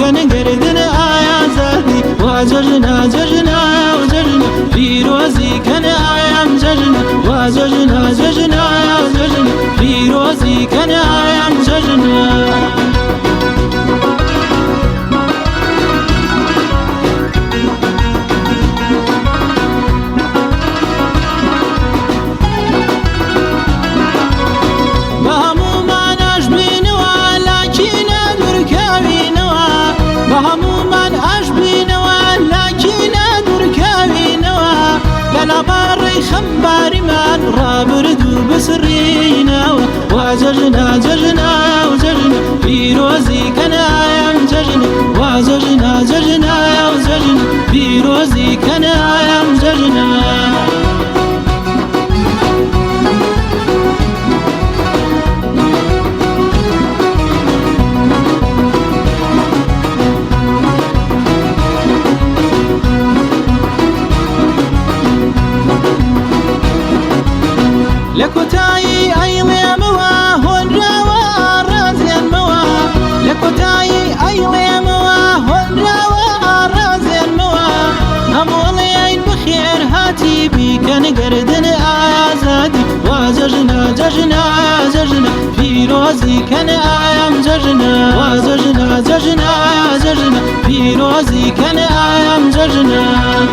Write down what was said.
كنقردن آيازادي وججنا ججنا وججنا فيروزي كان آيام ججنا وججنا ججنا وججنا فيروزي كان آيام ججنا خمباري من رابردو بسرينا وججنا ججنا وججنا فيروزي كان آيام ججنا وججنا ججنا وججنا فيروزي كان آيام ججنا لكوتاي أيلي موا هنروا رازين موا لكوتاي أيلي موا هنروا رازين موا همولي بخير هاتي بيك نقردن آزادي وججنا ججنا ججنا فيروزي كان آيام ججنا وججنا ججنا ججنا فيروزي كان آيام ججنا